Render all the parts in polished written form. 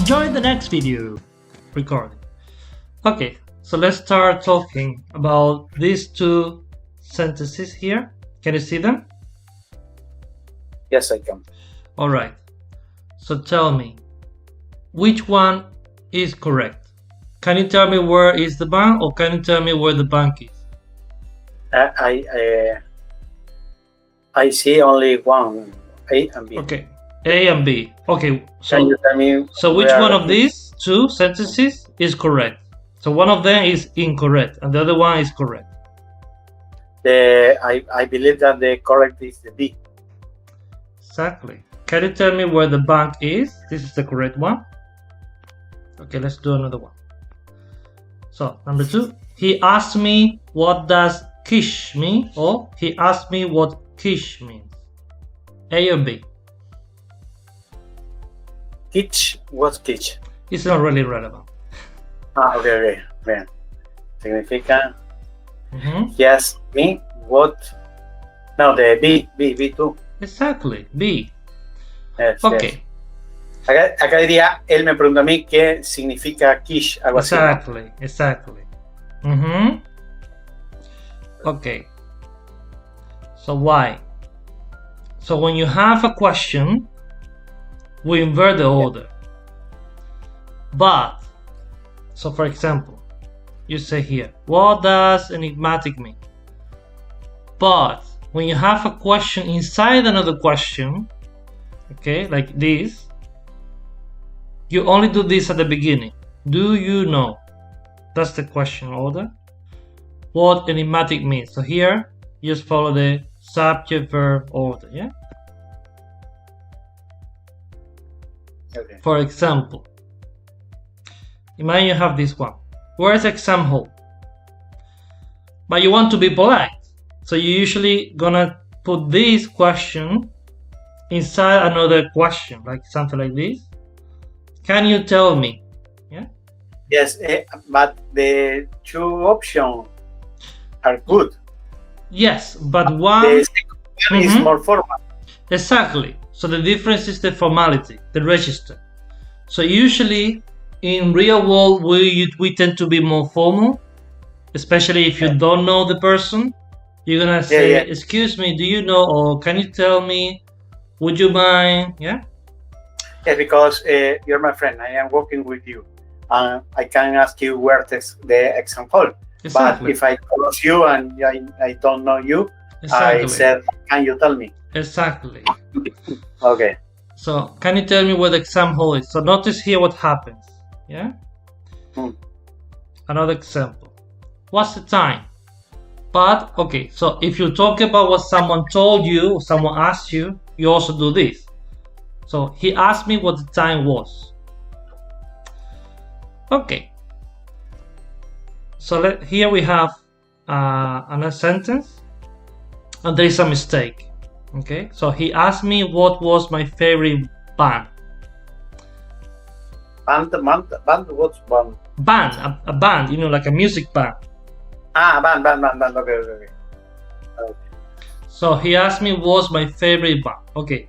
Enjoy the next video recording. Okay, so let's start talking about these two sentences here. Can you see them? Yes, I can. All right. So tell me, which one is correct? Can you tell me where is the bank, or can you tell me where the bank is? I see only one, A and B. Okay, A and B. Okay, Can you tell me? so which one of these two sentences is correct? So one of them is incorrect and the other one is correct. I believe that the correct is the B. Exactly. Can you tell me where the bank is? This is the correct one. Okay, let's do another one. So number 2, he asked me what does quiche mean, or he asked me what quiche means. A or B? Quiche, what's quiche? It's not really relevant. Okay. Bien. Significa, Mm-hmm. yes, me, what? No, the B too. Exactly, B. Yes, Okay. Yes. Acá diría, él me pregunta a mí qué significa quiche, algo así. Exactly. Mm-hmm. Okay. So why? So when you have a question, we invert the order. But, so for example, you say here, what does enigmatic mean? But when you have a question inside another question, okay, like this, you only do this at the beginning. Do you know? That's the question order. What enigmatic means. So here, you just follow the subject verb order, yeah? Okay. For example, imagine you have this one. Where's exam hall? But you want to be polite. So you're usually gonna put this question inside another question, like something like this. Can you tell me? Yeah? Yes, but the two options are good. Yes, but one... The second one is more formal. Exactly. So the difference is the formality, the register. So usually in real world we tend to be more formal, especially if you don't know the person. You're gonna say, excuse me, do you know, or can you tell me, would you mind? Yeah? Yes, because you're my friend, I am working with you. I can ask you where the exam hall. Exactly. But if I close you and I don't know you, Exactly. I said, can you tell me? Exactly. Okay. So can you tell me where the exam hall is? So notice here what happens. Yeah? Another example. What's the time? But, okay, so if you talk about what someone told you or someone asked you, you also do this. So he asked me what the time was. Okay. So here we have another sentence, and there is a mistake. Okay, so he asked me what was my favorite band. Band, what's band? Band, a band, you know, like a music band. Band. Okay. So he asked me what's my favorite band. Okay,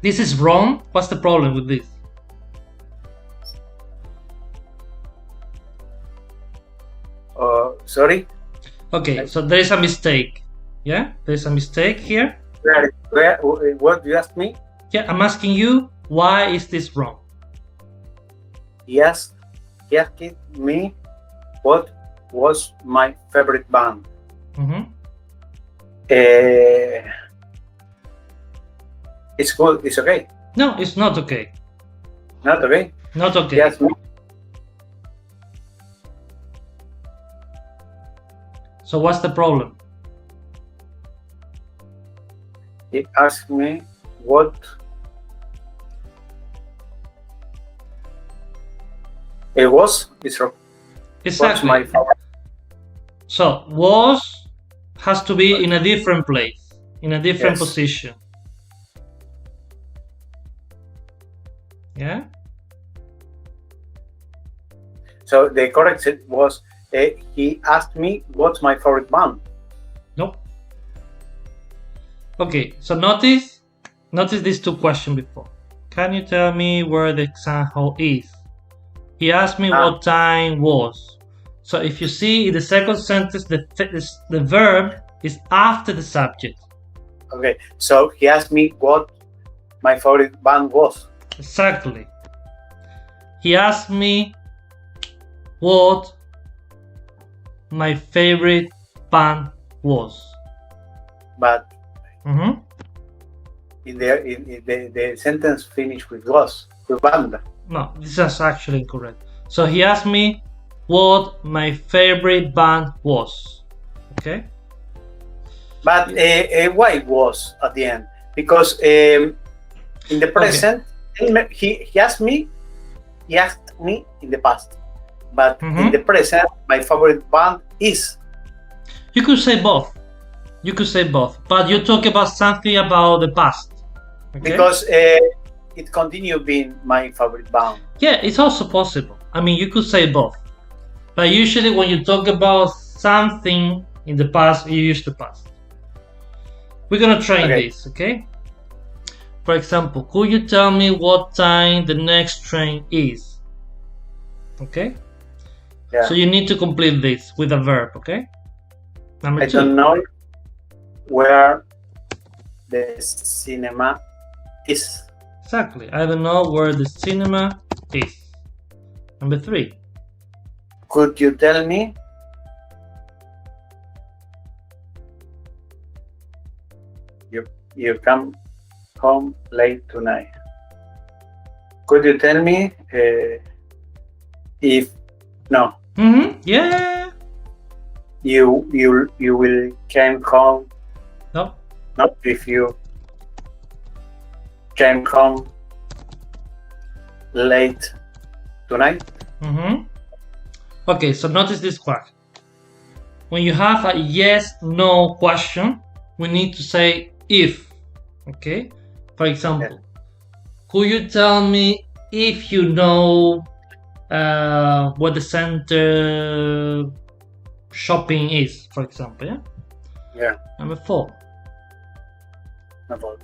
this is wrong. What's the problem with this? Sorry? Okay, so there is a mistake. Yeah, there's a mistake here. Where, what do you ask me? Yeah, I'm asking you, why is this wrong? Yes, he asked me what was my favorite band. It's good, it's okay. No, it's not okay. Not okay? Not okay. He asked me. So what's the problem? He asked me what it was. It's wrong. Exactly. What's my favorite? So was has to be in a different place, in a different position. Yeah. So the correct set was he asked me what's my favorite band. Nope. Okay, so notice these two questions before. can you tell me where the exam hall is? He asked me what time was. So if you see in the second sentence, the verb is after the subject. Okay, so he asked me what my favorite band was. Exactly. He asked me what my favorite band was. But Mhm. in the sentence finished with was, with banda. No, this is actually incorrect. So he asked me what my favorite band was. Okay? But why was at the end? Because in the present, he asked me in the past. But in the present, my favorite band is. You could say both. You could say both. But you talk about something about the past. Okay? Because it continued being my favorite band. Yeah, it's also possible. I mean, you could say both. But usually when you talk about something in the past, you use the past. We're gonna train this, okay? For example, could you tell me what time the next train is? Okay? Yeah. So you need to complete this with a verb, okay? Number 2. I don't know where the cinema is. Exactly. I don't know where the cinema is. Number 3. Could you tell me you come home late tonight? Could you tell me if no? Yeah. You will came home. No. Not if you came home late tonight. Okay, so notice this part. When you have a yes/no question, we need to say if. Okay? For example, could you tell me if you know what the center shopping is, for example? Yeah? Yeah. Number 4. About.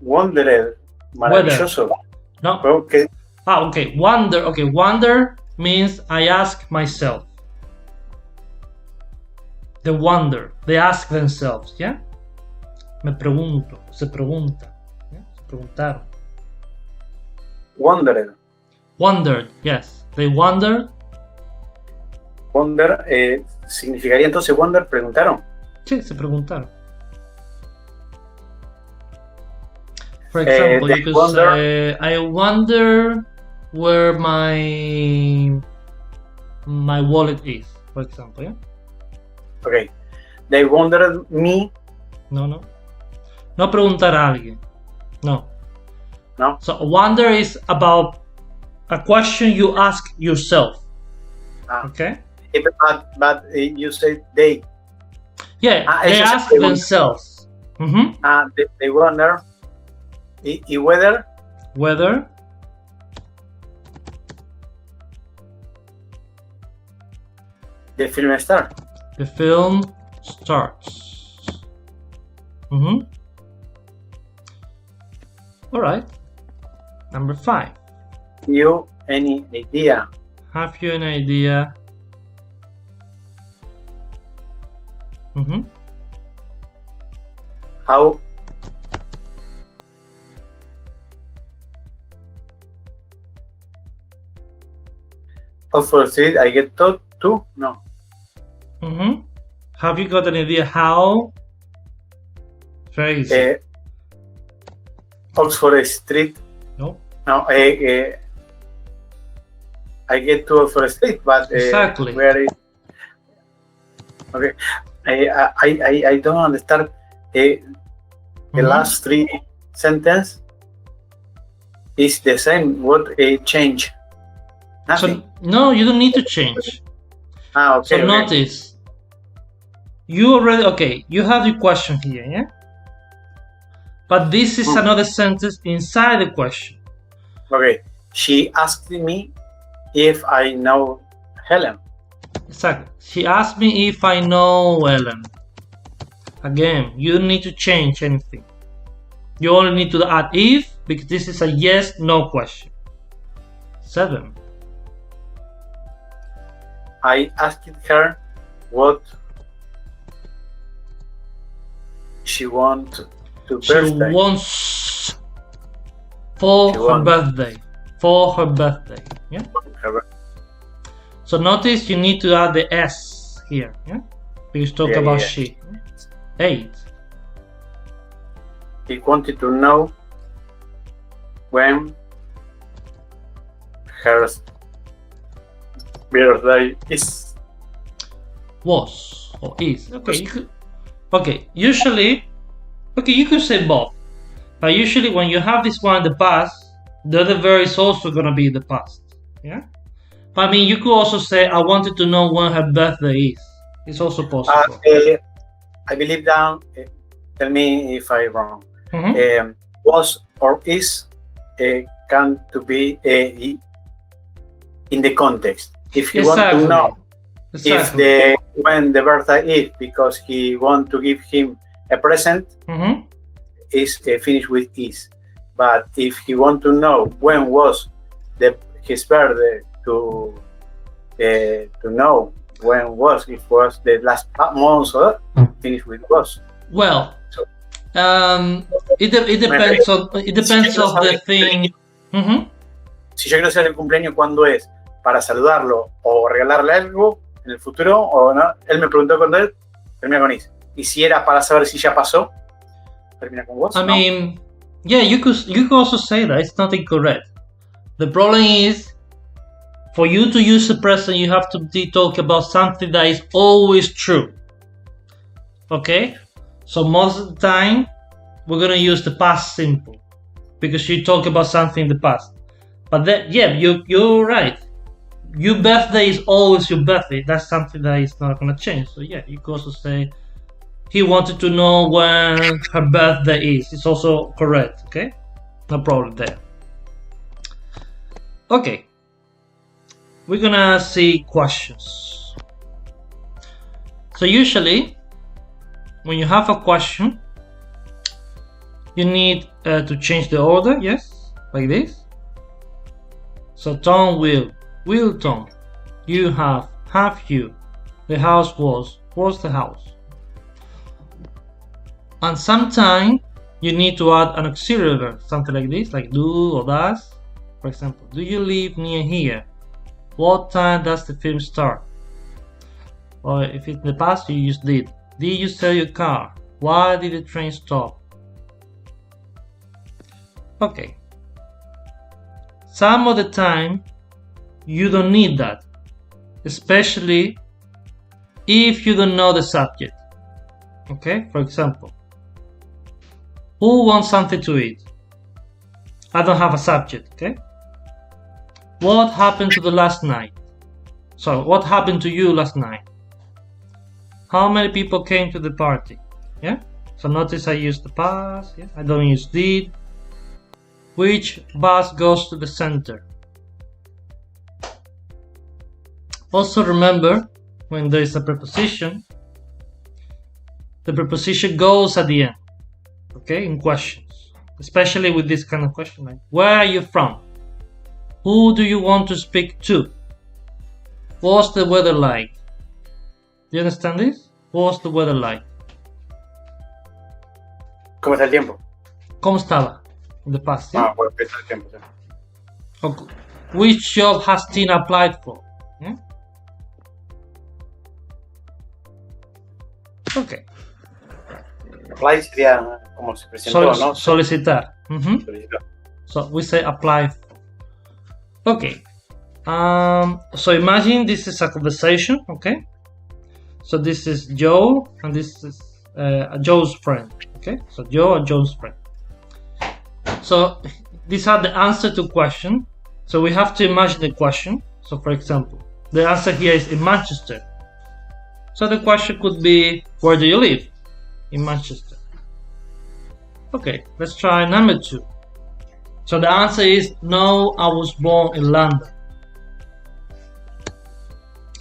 Wondered. Maravilloso. No. Okay. Okay. Wonder. Okay. Wonder means I ask myself. They wonder. They ask themselves. Yeah. Me pregunto. Se pregunta. ¿Yeah? Se preguntaron. Wondered. Wondered. Yes. They wondered. Wonder significaría entonces wonder preguntaron. Sí, se preguntaron. For example, you could say, I wonder where my wallet is, for example, yeah? Okay. They wondered me. No. No preguntar a alguien. No. No. So wonder is about a question you ask yourself. Okay? But you said they. Yeah, they ask themselves. They wonder. Y whether the film starts. The film starts. All right. Number 5. You any idea? Have you an idea? How for street I get taught to? No. Have you got an idea how? Very easy. Oxford Street. No. No. I get to Oxford Street, but exactly. Where is? Okay. I don't understand the last 3 sentences is the same. What change? Nothing. So, no, you don't need to change. Okay. So notice, you already, you have your question here, yeah? But this is another sentence inside the question. Okay. She asked me if I know Helen. Exactly. She asked me if I know Ellen. Again, you don't need to change anything. You only need to add if, because this is a yes/no question. 7. I asked her what she wants to birthday. She wants for her birthday. For her birthday. Yeah. So notice you need to add the S here. Yeah. Because talk about she. 8. He wanted to know when her birthday is. Was or is. Okay, usually, you could say both. But usually when you have this one in the past, the other verb is also going to be in the past. Yeah? But I mean, you could also say, I wanted to know when her birthday is. It's also possible. I believe that, tell me if I'm wrong. Was or is can to be in the context. If you want to know if when the birthday is because he want to give him a present, is finished with is. But if he want to know when was his birthday, to know when was, if was the last month, finish with was. Well, it depends on the thing. Si yo quiero saber el cumpleaños cuándo es para saludarlo o regalarle algo en el futuro o no, él me preguntó cuándo es, termina con is. Y si era para saber si ya pasó, termina con was. I mean, yeah, you could also say that it's not incorrect. The problem is, for you to use the present, you have to talk about something that is always true. Okay? So most of the time, we're going to use the past simple because you talk about something in the past. But then, yeah, you're right. Your birthday is always your birthday. That's something that is not going to change. So yeah, you could also say, he wanted to know when her birthday is. It's also correct, okay? No problem there. Okay. We're gonna see questions. So usually, when you have a question, you need to change the order, yes, like this. So Tom will Tom, you have you, the house was the house. And sometimes you need to add an auxiliary verb, something like this, like do or does. For example, do you live near here? What time does the film start? Or if it's in the past, you use did. Did you sell your car? Why did the train stop? Okay. Some of the time, you don't need that. Especially if you don't know the subject. Okay? For example, who wants something to eat? I don't have a subject, okay? What happened to the last night? So, what happened to you last night? How many people came to the party? Yeah? So notice I use the past, yeah? I don't use did. Which bus goes to the center? Also remember, when there is a preposition, the preposition goes at the end, okay, in questions. Especially with this kind of question, like, where are you from? Who do you want to speak to? What's the weather like? Do you understand this? What's the weather like? ¿Cómo está el tiempo? ¿Cómo estaba? In the past, yeah? Bueno, está el tiempo, sí. Okay. Which job has Tina applied for? Yeah? Okay. Apply sería como se presentó, ¿no? Solicitar. Solicitar. So we say apply for. Okay. So imagine this is a conversation, okay? So this is Joe and this is Joe's friend, okay? So Joe and Joe's friend. So these are the answer to question. So we have to imagine the question. So for example, the answer here is in Manchester. So the question could be, where do you live? In Manchester. Okay, let's try number 2. So the answer is, no, I was born in London.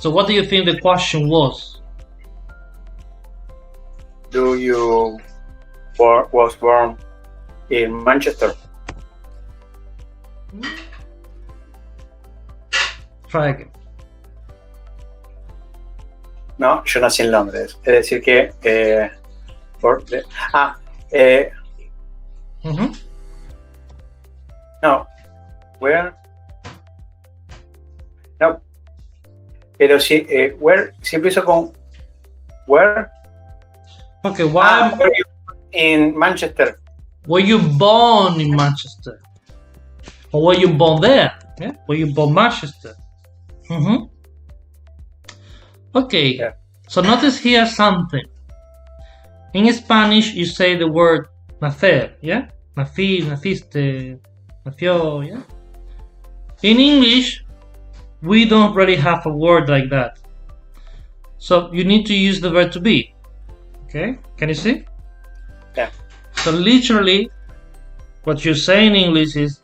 So what do you think the question was? Do you was born in Manchester? Try again. No, yo nací en Londres. Es decir que no, where? No, pero si where si empiezo con where? Okay, why? Were you in Manchester? Were you born in Manchester? Or were you born there? Yeah, were you born Manchester? Okay, Yeah. so notice here something. In Spanish, you say the word nacer, yeah? Nací, naciste, nació, yeah? In English, we don't really have a word like that. So you need to use the verb to be. Okay, can you see? Yeah. So literally, what you say in English is,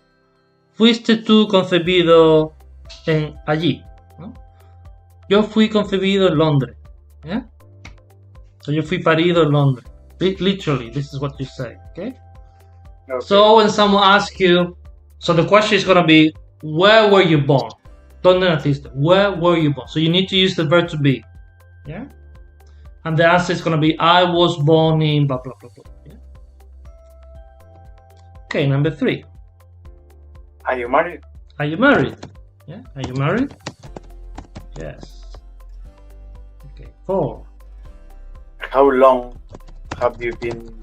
fuiste tú concebido allí, ¿no? Yo fui concebido en Londres, yeah? So yo fui parido en Londres. Literally, this is what you say, okay? So when someone asks you, so the question is gonna be, where were you born? ¿Dónde naciste? Where were you born? So you need to use the verb to be, yeah? And the answer is gonna be, I was born in blah blah blah blah. Yeah? Okay, number 3. Are you married? Are you married? Yeah, are you married? Yes. Okay, 4. How long have you been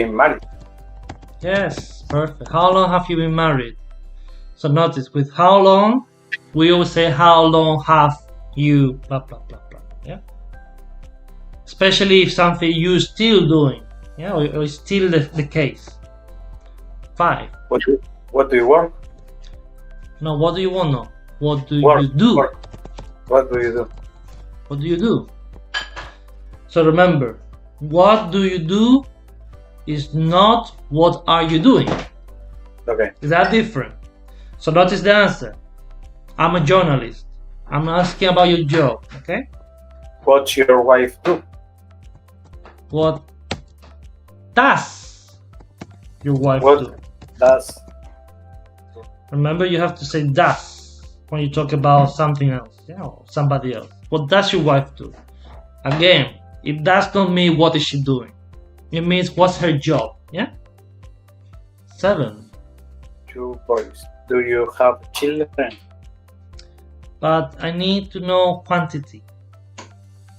married? Yes, perfect. How long have you been married? So notice, with how long, we always say how long have you blah blah blah blah. Yeah. Especially if something you're still doing, yeah, or it's still the case. 5. What do you work? No, what do you want? No, what do Work, you do? work. What do you do? What do you do? So remember, what do you do is not what are you doing. Okay. Is that different? So notice the answer. I'm a journalist. I'm asking about your job, okay? What's your wife do? What does your wife What do? does? Remember, you have to say does when you talk about something else, yeah, or somebody else. What does your wife do? Again, it does not mean what is she doing. It means what's her job, yeah? 7. 2 boys. Do you have children? But I need to know quantity.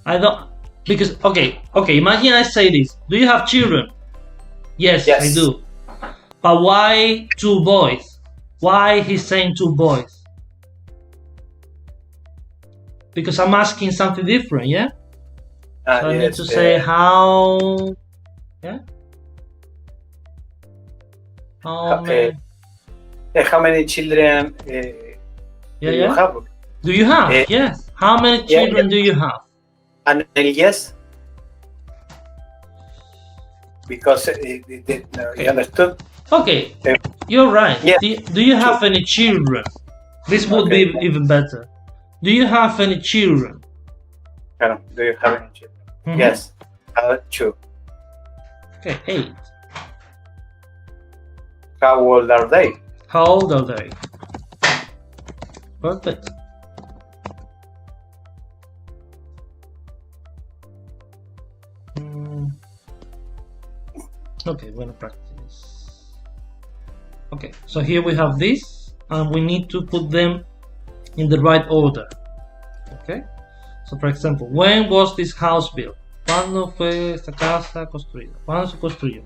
I don't, because okay, imagine I say this. Do you have children? Yes, I do. But why 2 boys? Why he's saying 2 boys? Because I'm asking something different, yeah? So I need to say how, yeah? How many children you have? Do you have? Yes. How many children do you have? And yes, because you understood. Okay, you're right. Yeah. Do you have any children? This would be even better. Do you have any children? Do you have any children? Yes, I have 2. Okay, 8. How old are they? How old are they? Perfect. Okay, we're gonna practice. Okay, so here we have this, and we need to put them in the right order. Okay, so for example, when was this house built? ¿Cuándo fue esta casa construida? ¿Cuándo se construyó?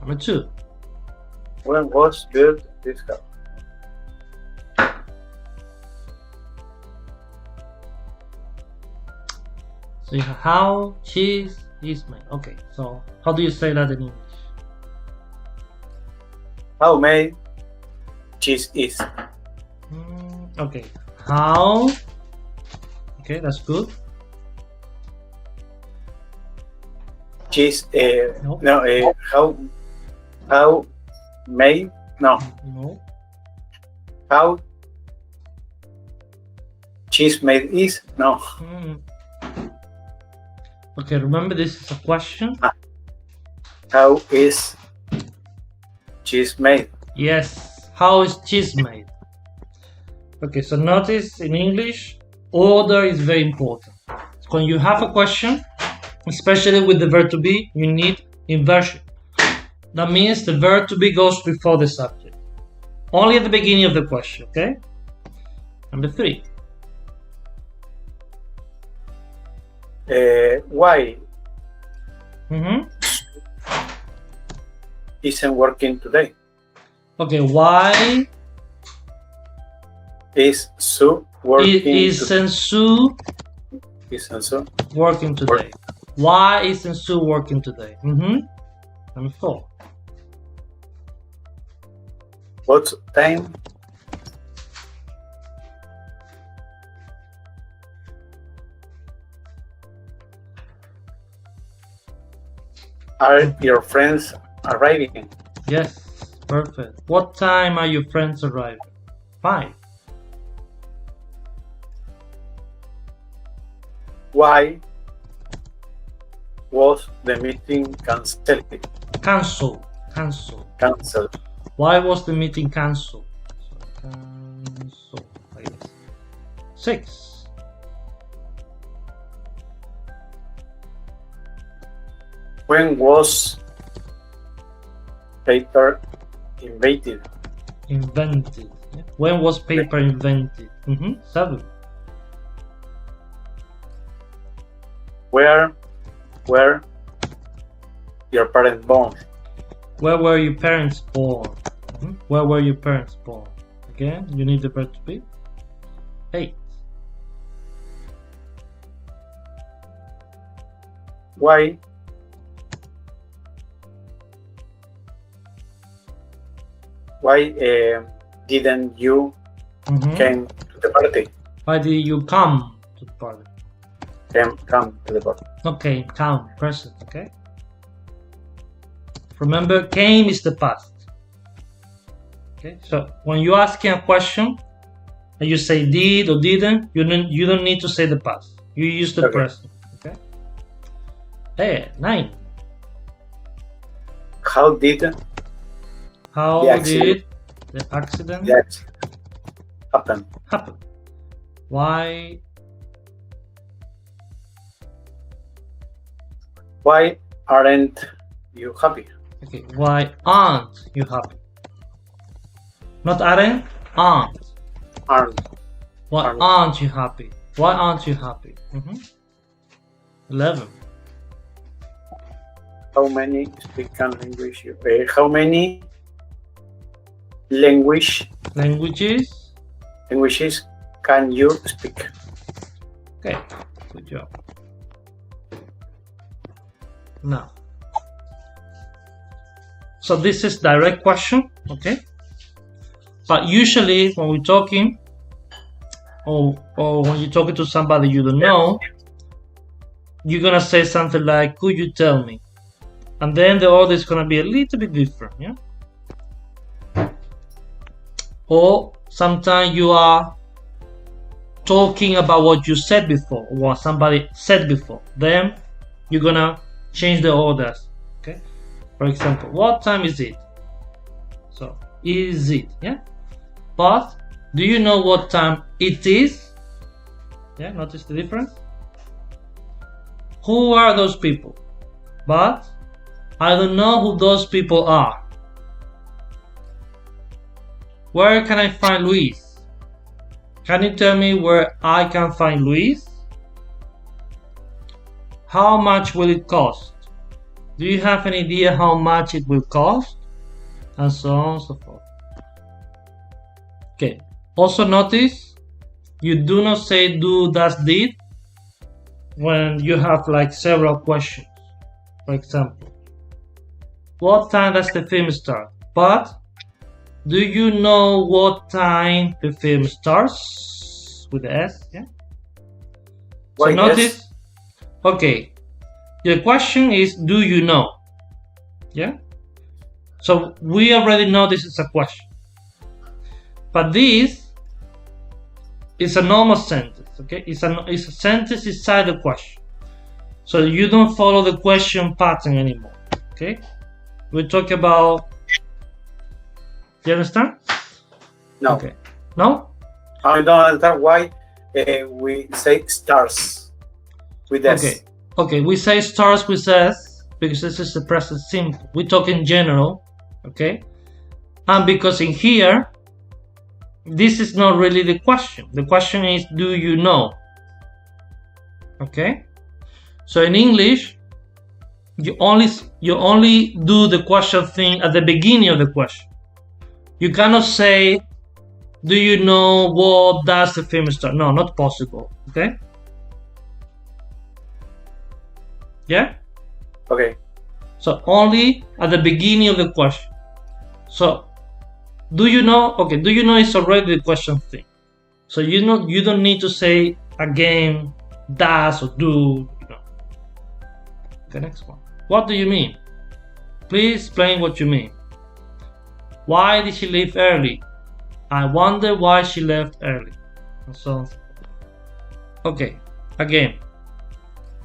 Number 2. When was built this house? So you have how cheese is made. Okay, so how do you say that in English? How made cheese is? Okay, how? Okay, that's good. Cheese. No. No. How made? No. No. How cheese made is? No. Okay, remember this is a question. How is cheese made? Yes, how is cheese made? Okay, so notice in English, order is very important. When you have a question, especially with the verb to be, you need inversion. That means the verb to be goes before the subject. Only at the beginning of the question, okay? Number 3. Why Mm-hmm. isn't working today? Okay, why Is Sue working isn't Sue Isn't Sue working today? Why isn't Sue working today? Mm-hmm. Number 4. What time are your friends arriving? Yes, perfect. What time are your friends arriving? 5. Why was the meeting cancelled? Cancelled. Why was the meeting cancelled? So, cancelled, I guess. 6. When was paper invented? Invented. Yeah. When was paper invented? 7. Where were your parents born? Where were your parents born? Where were your parents born? Again, you need the verb to be. 8. Why didn't you came to the party? Why did you come to the party? Come to the party. Okay, come, present, okay? Remember, came is the past. Okay, so when you're asking a question and you say did or didn't, you don't need to say the past. You use the present, okay? Hey, 9. How did the accident happen? Why aren't you happy? Okay, why aren't you happy? Not aren't, aren't. Why aren't you happy? Why aren't you happy? 11. How many speaking language? How many languages can you speak? Okay, good job. Now, so this is direct question, okay? But usually when we're talking, or when you're talking to somebody you don't know, you're gonna say something like, "Could you tell me?" And then the order is gonna be a little bit different, yeah? Or sometimes you are talking about what you said before, or what somebody said before. Then you're gonna change the orders, okay? For example, what time is it? So, is it, yeah? But, do you know what time it is? Yeah, notice the difference? Who are those people? But, I don't know who those people are. Where can I find Luis? Can you tell me where I can find Luis? How much will it cost? Do you have any idea how much it will cost? And so on and so forth. Okay. Also notice, you do not say do, does, did when you have like several questions. For example, what time does the film start? But do you know what time the film starts? With the S, yeah? So notice, okay, the question is, do you know? Yeah? So we already know this is a question. But this is a normal sentence. Okay, it's a sentence inside the question. So you don't follow the question pattern anymore. Okay, we talk about. Do you understand? No. Okay. No? I don't understand why we say stars with S. Okay. Okay, we say stars with S because this is the present simple. We talk in general, okay? And because in here, this is not really the question. The question is, do you know? Okay? So in English, you only do the question thing at the beginning of the question. You cannot say, do you know what does the film start? No, not possible. Okay? Yeah? Okay. So only at the beginning of the question. So do you know? Okay, do you know is already the question thing. So you don't need to say again, does or do, you know. The next one. What do you mean? Please explain what you mean. Why did she leave early? I wonder why she left early. So, okay, again,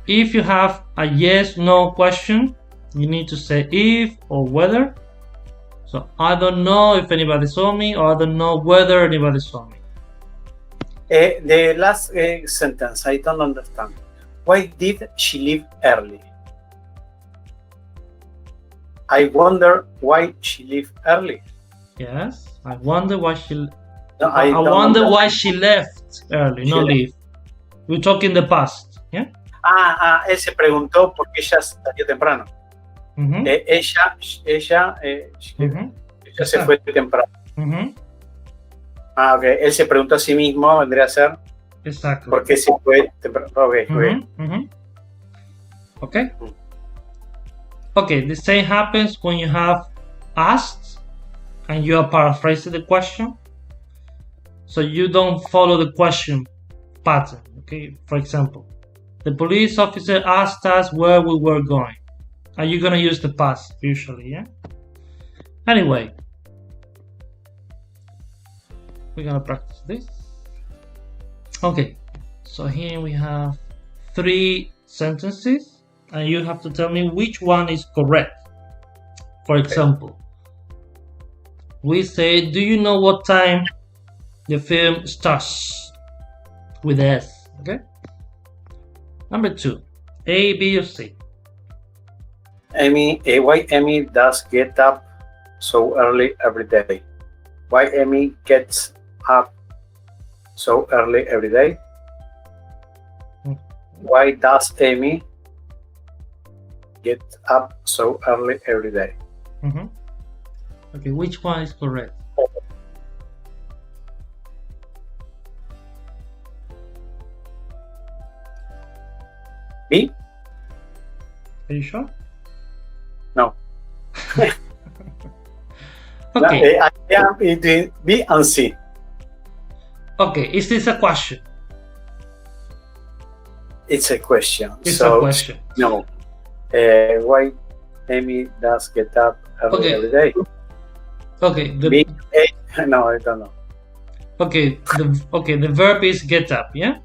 if you have a yes/no question, you need to say if or whether. So, I don't know if anybody saw me, or I don't know whether anybody saw me. The last sentence, I don't understand. Why did she leave early? I wonder why she left early. Yes, I wonder why she. No, I wonder why she left early, not leave. We talk in the past, yeah. Él se preguntó por qué ella salió temprano. Ella se fue temprano. Ok, él se preguntó a sí mismo, vendría a ser. Exacto. ¿Por qué se fue temprano? Okay. Okay, the same happens when you have asked and you are paraphrasing the question. So you don't follow the question pattern. Okay, for example, the police officer asked us where we were going. Are you gonna use the past usually? Yeah. Anyway, we're gonna practice this. Okay, so here we have 3 sentences, and you have to tell me which one is correct. For example, we say, do you know what time the film starts? With S, okay? Number 2, A, B, or C? Why Amy does get up so early every day? Why Amy gets up so early every day? Why does Amy get up so early every day? Okay, which one is correct? B? Are you sure? No. Okay. I am between B and C. Okay, is this a question? It's a question. It's a question. No. Why Amy does get up early every day? Okay. B, A, no, I don't know. Okay. The verb is get up, yeah?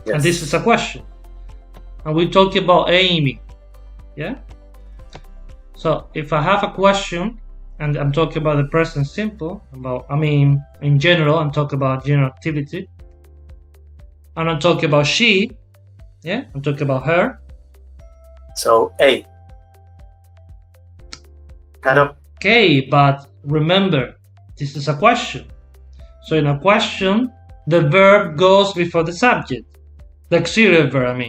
Yes. And this is a question. And we're talking about Amy, yeah? So if I have a question and I'm talking about the present simple, in general, I'm talking about general activity, and I'm talking about she, yeah? I'm talking about her. So A. Okay, but remember, this is a question. So in a question, the verb goes before the subject. The auxiliary verb,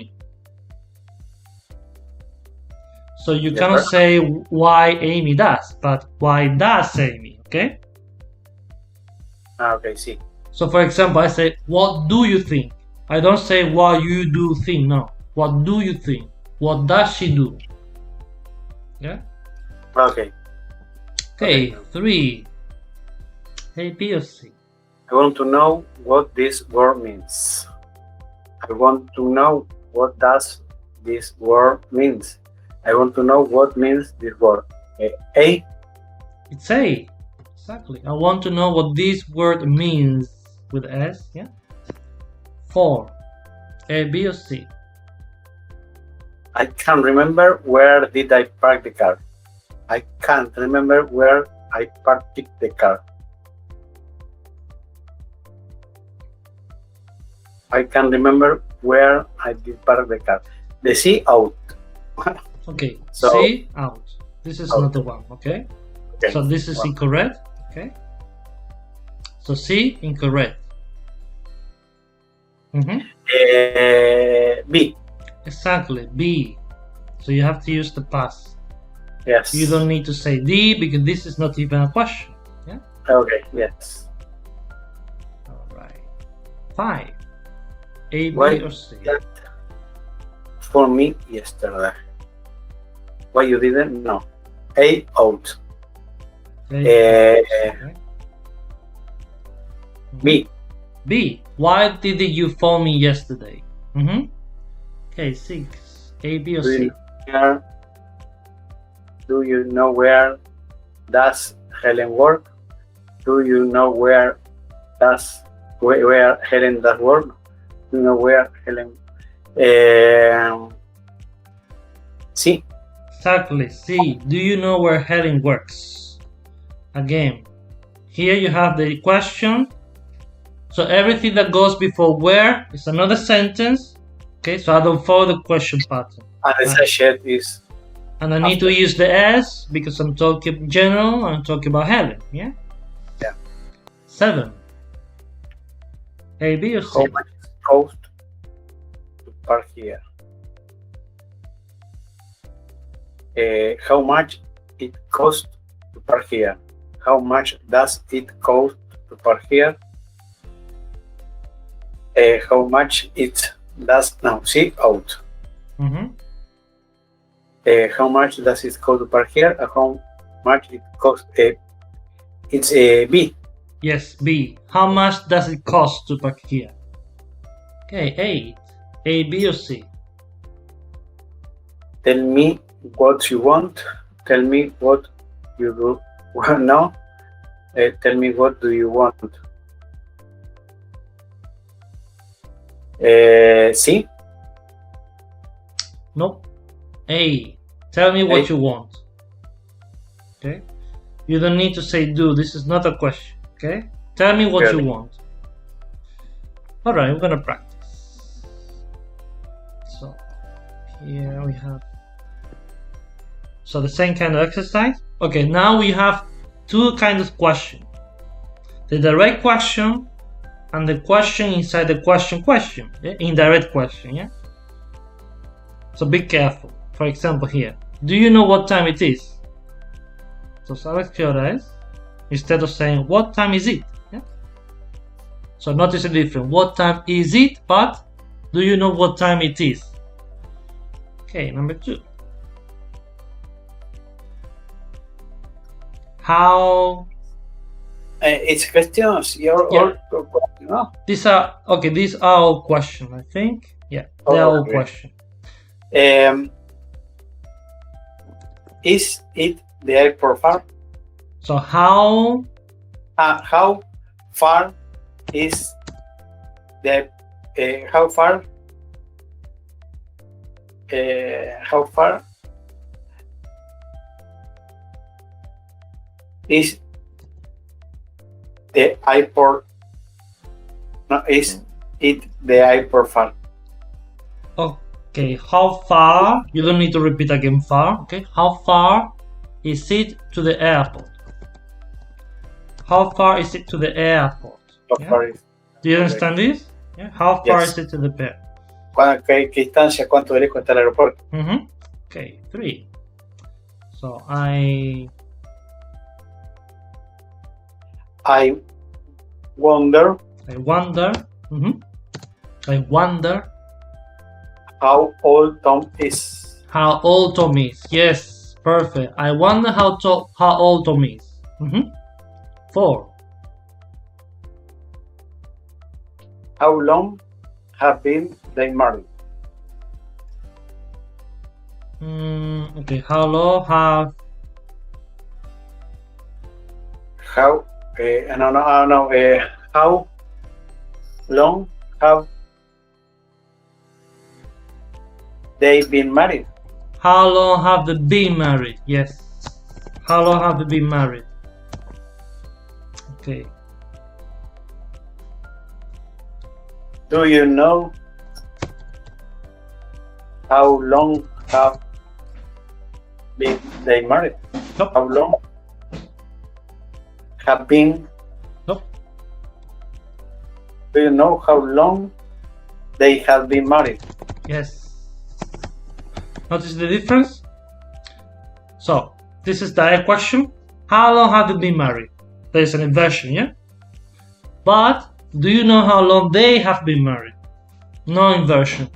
So you cannot say why Amy does, but why does Amy, okay? Okay, see. So for example, I say, what do you think? I don't say what you do think, no. What do you think? What does she do? Yeah? Okay. Okay, 3. A, B, or C? I want to know what this word means. I want to know what does this word means. I want to know what means this word. A? It's A. Exactly. I want to know what this word means with S, yeah? 4. A, B, or C? I can't remember where did I park the car. I can't remember where I parked the car. I can remember where I did park the car. The C out. Okay, So- C out. This is Out. not the one, okay? Okay. So this is Wow. incorrect, okay? So C, incorrect. B. Exactly, B. So you have to use the past. Yes. You don't need to say D because this is not even a question. Yeah? Okay. Yes. Alright. 5. A, B, Why or C? that for me yesterday? Why you didn't? No. A out. Okay. Uh, B. B. Why did you phone me yesterday? Okay, 6. A, B, or Do C? you, where, do you know where does Helen work? Do you know where Helen does work? Do you know where Helen? C. Exactly, C. Do you know where Helen works? Again, here you have the question. So everything that goes before where is another sentence. Okay, so I don't follow the question pattern. And the sachet is And I need to use the S because I'm talking general, I'm talking about Helen, yeah? Yeah. 7. A, B, or C? how much it cost to park here? How much it cost to park here? How much does it cost to park here? How much it does now? See out. How much does it cost to park here? How much it cost? It's a B. Yes, B. How much does it cost to park here? Okay, 8. A, B, or C? Tell me what you want. Tell me what you do. Well, no. Tell me what do you want. C. Nope. A. Tell me what A. you want. Okay? You don't need to say do. This is not a question. Okay? Tell me what Really? you want. Alright, we're gonna practice. So, here we have. So, the same kind of exercise. Okay, now we have two kinds of question: the direct question and the question inside the question. Yeah? Indirect question, yeah? So be careful. For example, here, do you know what time it is? So sabes qué hora es? Instead of saying what time is it? Yeah? So notice the difference. What time is it? But do you know what time it is? Okay, number 2. How? It's questions. Your Yeah. question, no? These are okay. These are all questions. I think. Yeah, they're all Okay. questions. Is it the airport far? So how? How far is the? How far? How far is the airport? No, is it the airport far? Okay, how far? You don't need to repeat again. Far. Okay, how far is it to the airport? How far is it to the airport? How Yeah? far is? Do you understand this? Yeah. How far Yes. is it to the airport? ¿Qué distancia? ¿Cuánto de lejos está el aeropuerto? Okay, 3. So I wonder wonder. I wonder how old Tom is. how old Tom is. Yes, perfect. I wonder how old Tom is. 4. How long have been they married? Okay, how long have How how long have they been married? How long have they been married? Yes. How long have they been married? Okay. Do you know how long have been they married? Nope. How long have been? Nope. Do you know how long they have been married? Yes. Notice the difference? So, this is direct question. How long have they been married? There's an inversion, yeah? But, do you know how long they have been married? No inversion.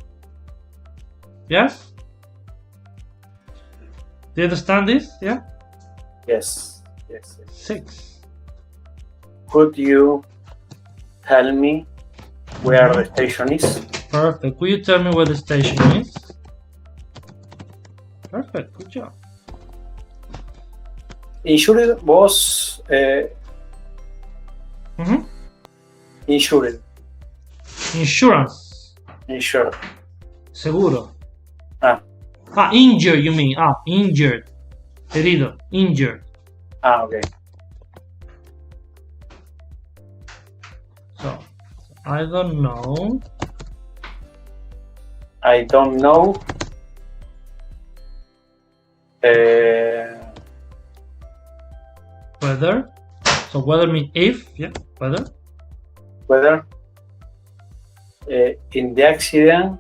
Yes? Do you understand this? Yeah? Yes. Yes. 6. Could you tell me where the station is? Perfect. Could you tell me where the station is? Perfect. Good job. Insured was insured. Insurance. Insured. Seguro. Ah. Injured you mean. Injured. Herido. Injured. Okay. So, I don't know. I don't know. Whether. So whether means if, yeah, whether. Whether in the accident.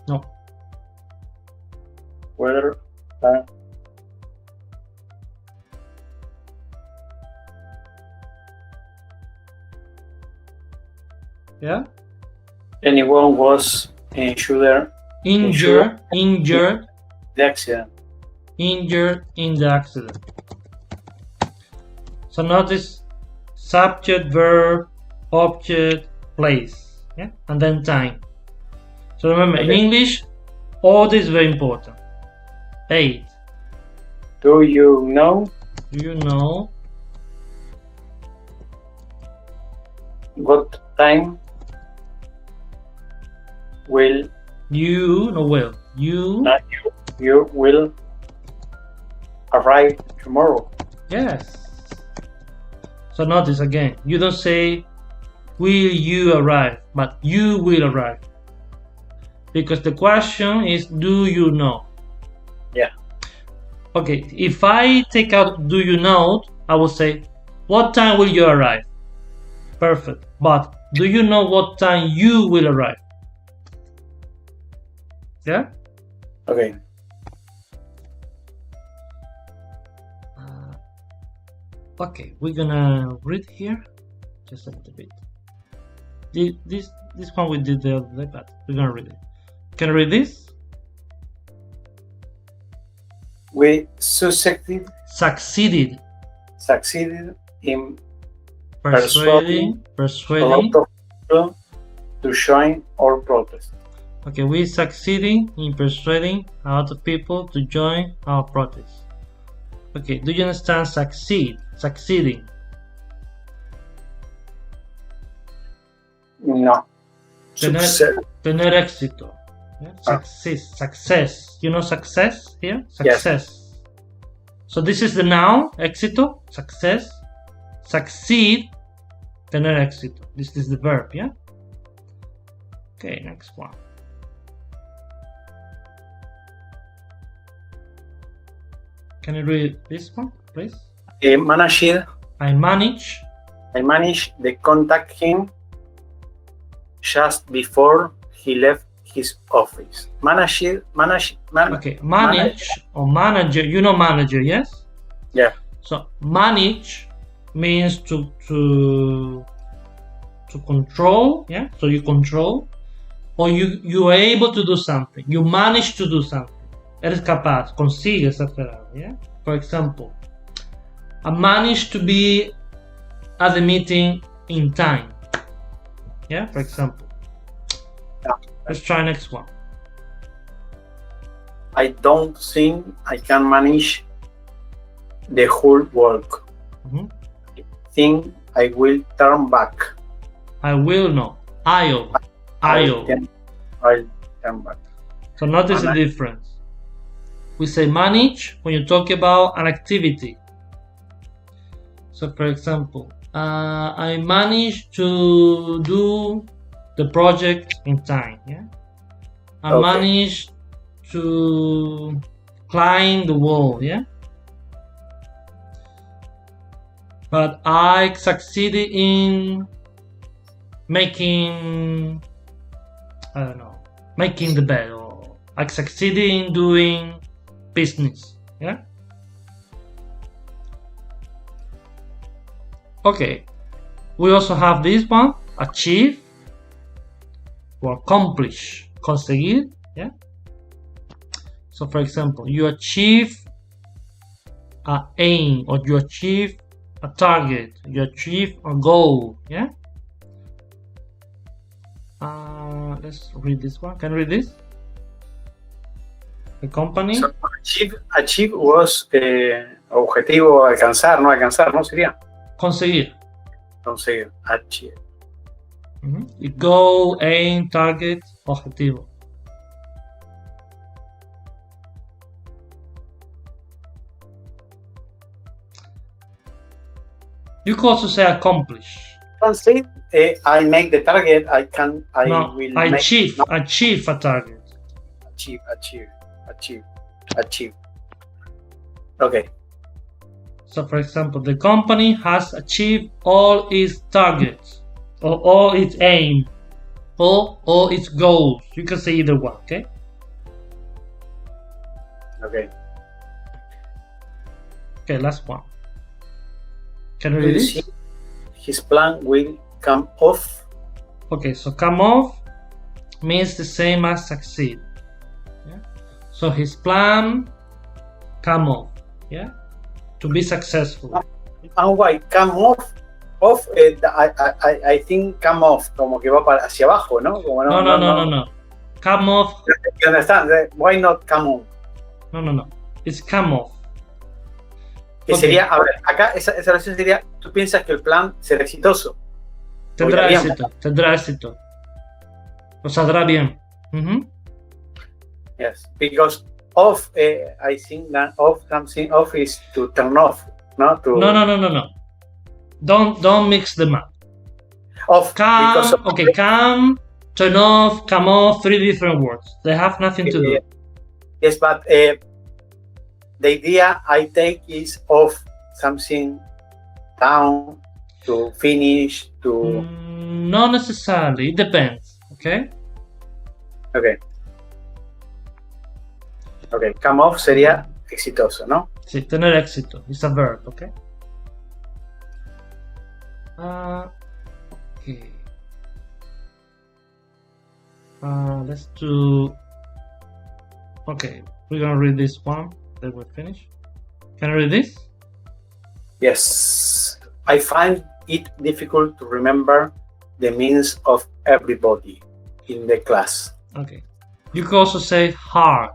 No. Whether Yeah. anyone was insured. Injured. The accident. Injured in the accident. So notice subject, verb, object, place, yeah, and then time. So remember, in English, order is very important. 8. Do you know? Do you know what time will you will arrive tomorrow? Yes. So notice again, you don't say will you arrive, but you will arrive, because the question is do you know. Yeah. Okay, if I take out do you know, I will say what time will you arrive. Perfect. But do you know what time you will arrive? Yeah. Okay. Okay, we're gonna read here just a little bit. This one we did the other day, but we're gonna read it. Can I read this? We succeeded in persuading a lot of people to join our protest. Okay, we succeeding in persuading a lot of people to join our protest. Okay, do you understand succeeding? No. Tener éxito. Yeah? Success. You know success here? Success. Yes. So this is the noun, éxito, success. Succeed, tener éxito. This is the verb, yeah? Okay, next one. Can you read this one, please? I managed to contact him just before he left his office. Okay, manage or manager. You know manager, yes? Yeah. So manage means to control, yeah? So you control, or you are able to do something. You manage to do something. Eres capaz, consigues hacer algo, yeah? For example, I managed to be at the meeting in time. Yeah, for example. Yeah. Let's try next one. I don't think I can manage the whole work. I think I will turn back. I will know. I'll turn back. So notice the difference. We say manage when you talk about an activity. So for example, I managed to do the project in time. Yeah, I managed to climb the wall. Yeah, but I succeeded in making, I don't know, making the bed, or I succeeded in doing business. Yeah. Okay. We also have this one, achieve or accomplish, conseguir. Yeah. So for example, you achieve an aim, or you achieve a target, you achieve a goal. Yeah. Let's read this one. Can you read this? The company. So, achieve was objetivo, alcanzar, no alcanzar, ¿no sería? Conseguir. Conseguir. Achieve. Goal, aim, target, objetivo. You can also say accomplish. Can say I make the target. I achieve a target. Achieve. Okay. So for example, the company has achieved all its targets, or all its aim, or all its goals. You can say either one. Okay. Okay. Okay. Last one. Can you read this? His plan will come off. Okay, so come off means the same as succeed. Yeah? So his plan come off. Yeah, to be successful. And why come off? I think come off como que va hacia abajo, ¿no? Como no. Come off. You understand? Why not come on? No. It's come off. Que sería, a ver, acá esa oración sería, tú piensas que el plan será exitoso. Tendrá éxito. O saldrá bien. Yes, because off, I think that something off is to turn off, no? No. Don't mix them up. Off. Come, turn off, come off, 3 different words. They have nothing to do. Yes, but the idea I take is off something down to finish to. Not necessarily. It depends. Okay. Come off sería exitoso, ¿no? Sí, tener éxito. It's a verb. Okay. Okay. Let's do. Okay, we're gonna read this one. Then we'll finish. Can I read this? Yes. I find it difficult to remember the names of everybody in the class. Okay. You can also say hard.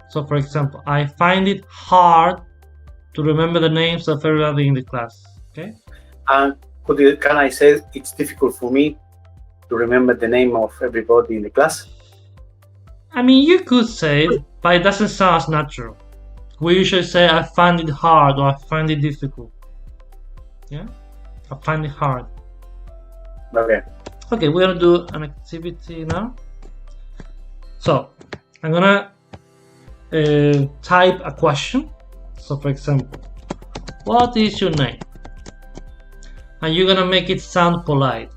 So for example, I find it hard to remember the names of everybody in the class. Okay. And can I say it's difficult for me to remember the name of everybody in the class? I mean, you could say it, but it doesn't sound as natural. We usually say I find it hard, or I find it difficult. Yeah? I find it hard. Okay. Okay, we're gonna do an activity now. So, I'm gonna type a question. So for example, what is your name? And you're gonna make it sound polite.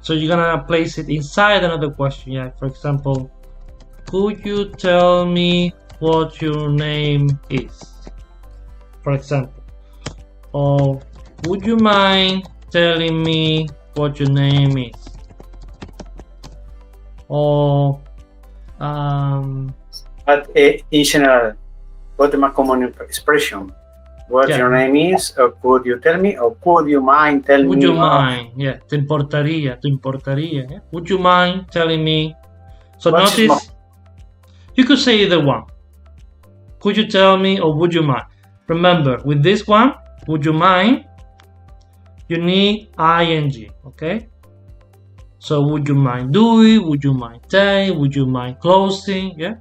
So you're gonna place it inside another question. Yeah, for example, could you tell me what your name is? For example, or would you mind telling me what your name is? Or but in general, what the most common expression? What your name is, or could you tell me, or could you mind telling me? Would you mind? Yeah, te importaría. Yeah? Would you mind telling me? So notice, you could say either one. Could you tell me, or would you mind? Remember, with this one, would you mind? You need ing, okay? So would you mind doing? Would you mind staying? Would you mind closing? Yeah.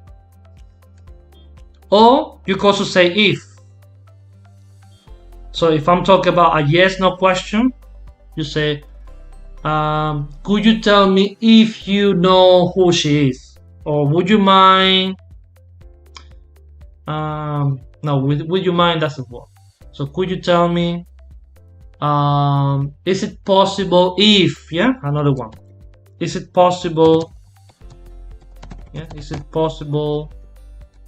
Or you can also say if. So if I'm talking about a yes/no question, you say, could you tell me if you know who she is? Or would you mind? No, would you mind doesn't work. So could you tell me? Is it possible if? Yeah, another one. Is it possible? Yeah, is it possible?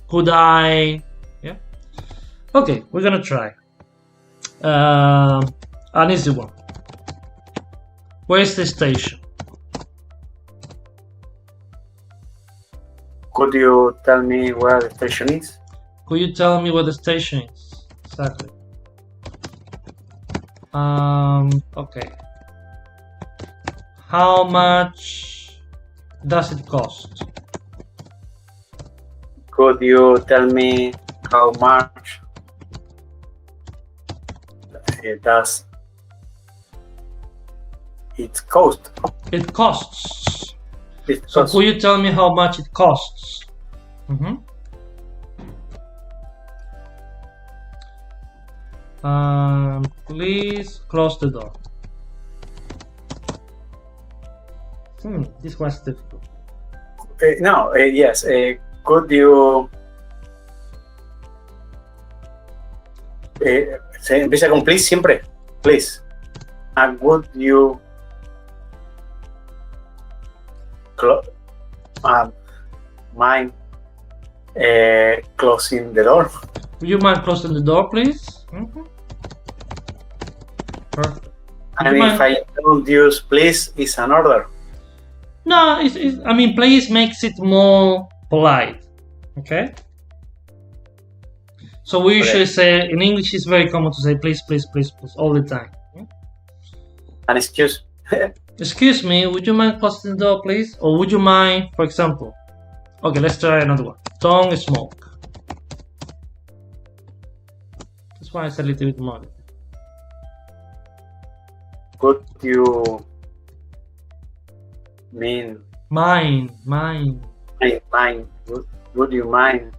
Could I? Yeah. Okay, we're gonna try. An easy one. Where's the station? Could you tell me where the station is? Could you tell me where the station is? Exactly. Okay. How much does it cost? Could you tell me how much does it cost? It costs. It So costs. could you tell me how much it costs? Please close the door. This was difficult. No, yes. Could you se empieza con please siempre? Please. Would you mind closing the door? Would you mind closing the door, please? Perfect. And if I don't use please, it's an order. No, I mean, please makes it more polite. Okay. So we usually say in English, it's very common to say please, please, please, please all the time. And excuse. Excuse me, would you mind closing the door, please? Or would you mind, for example? Okay, let's try another one. Don't smoke. This one is a little bit more. Could you mean? Mine. Would you mind?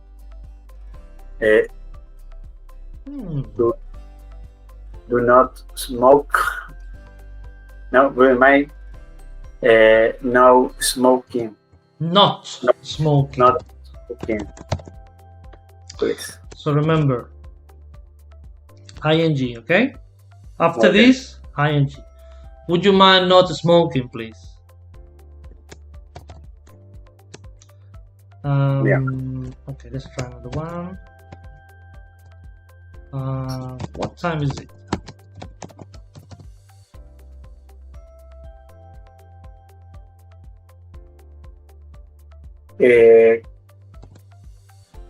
Do not smoke. No, would you mind? No smoking. Not smoking. Not smoking. Please. So remember, ing, okay? After Okay. this, ing. Would you mind not smoking, please? Okay, let's try another one. What time is it?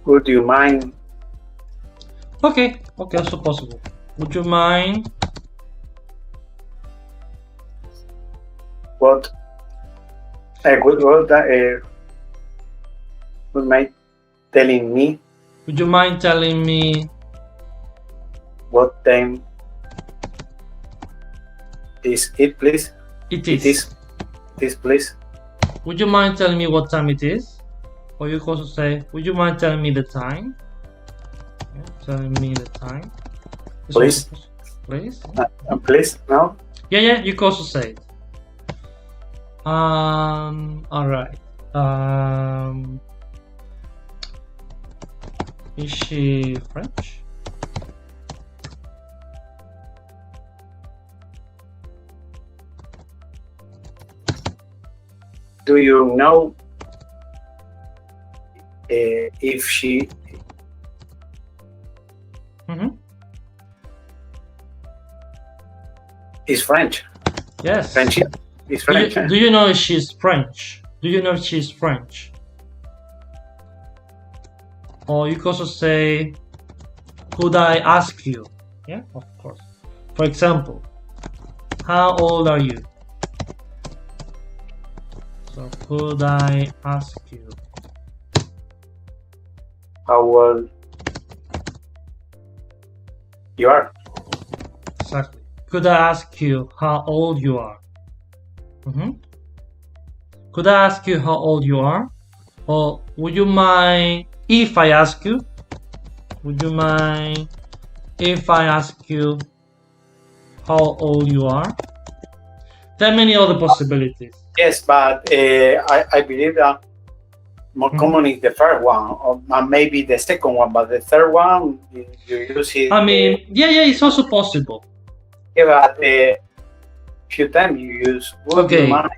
Would you mind? Okay, also possible. Would you mind? Would mind telling me? Would you mind telling me What time is it, please? it is? It is, please. Would you mind telling me what time it is? Or you can also say, would you mind telling me the time? Yeah, telling me the time. Please. Please. Please, no? Yeah, you can also say it. Alright. Is she French? Do you know if she is French? Yes. French is French. Do you know if she's French? Do you know if she's French? Or you can also say, could I ask you? Yeah, of course. For example, how old are you? So could I ask you? How old you are? Exactly. Could I ask you how old you are? could I ask you how old you are? Or would you mind if I ask you? Would you mind if I ask you how old you are? There are many other possibilities. Yes, but I believe that more common is the first one, or maybe the second one, but the third one, you use it. I mean, yeah, it's also possible. Yeah, but few times you use. Okay. Yes.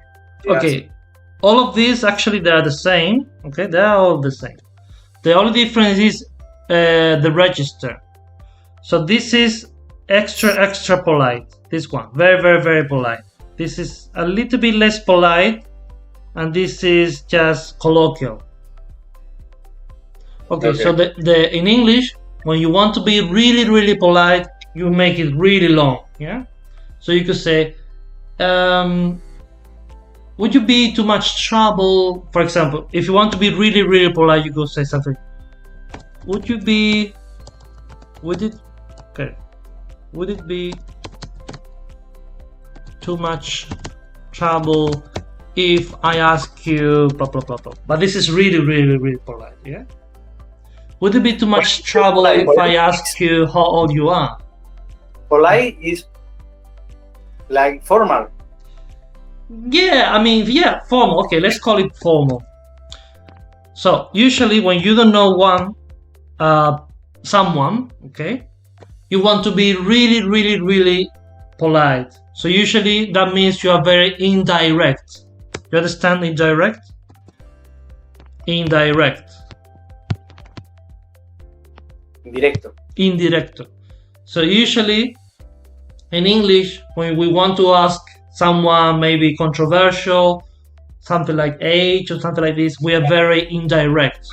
Okay. All of these actually they are the same. Okay, they are all the same. The only difference is the register. So this is extra polite. This one, very polite. This is a little bit less polite, and this is just colloquial. Okay. So the in English, when you want to be really polite, you make it really long. Yeah. So you could say, would you be too much trouble? For example, if you want to be really polite, you go say something. Would it be too much trouble if I ask you blah blah blah blah? But this is really polite, yeah? Would it be too much trouble if I ask you how old you are? Polite is like formal. Yeah, I mean, yeah, formal. Okay, let's call it formal. So usually when you don't know someone, okay, you want to be really polite. So usually that means you are very indirect. You understand indirect? Indirect. Indirecto. So usually in English, when we want to ask someone maybe controversial, something like age or something like this, we are very indirect.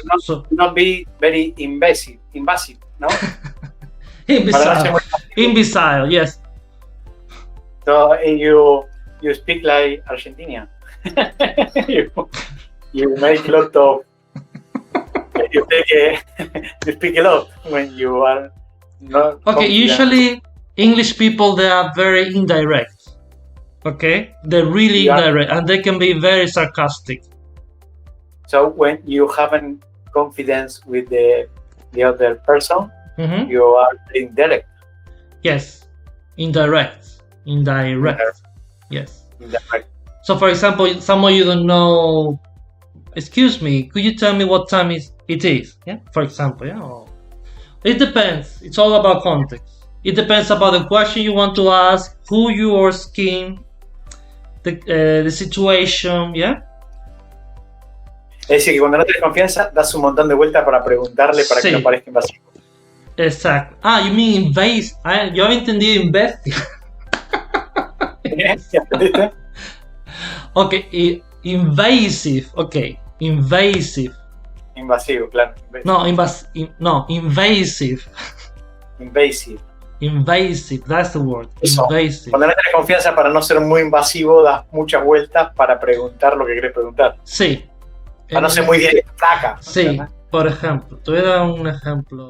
Not be very invasive, no? Imbecile, yes. So you speak like Argentinian. you make a lot of. You speak a lot when you are not. Okay, confident. Usually English people, they are very indirect. Okay, they're really indirect, and they can be very sarcastic. So when you haven't confidence with the other person, you are indirect. Yes, indirect. Yes. Indirect. So, for example, someone you don't know. Excuse me, could you tell me what time it is? Yeah, for example, yeah. Or, it depends. It's all about context. It depends about the question you want to ask, who you are asking, the situation, yeah. Es decir, que cuando no tienes confianza, das un montón de vueltas para preguntarle para que no parezca invasivo. Exacto. Ah, you mean invasive. Yo había entendido invasive. Okay, invasive. Okay, invasive. Invasivo, claro. No, invasive. Invasive, that's the word. Eso. Invasive. Cuando no tienes confianza, para no ser muy invasivo, das muchas vueltas para preguntar lo que querés preguntar. Sí. Para no ser muy directa. Sí, por ejemplo, te voy a dar un ejemplo.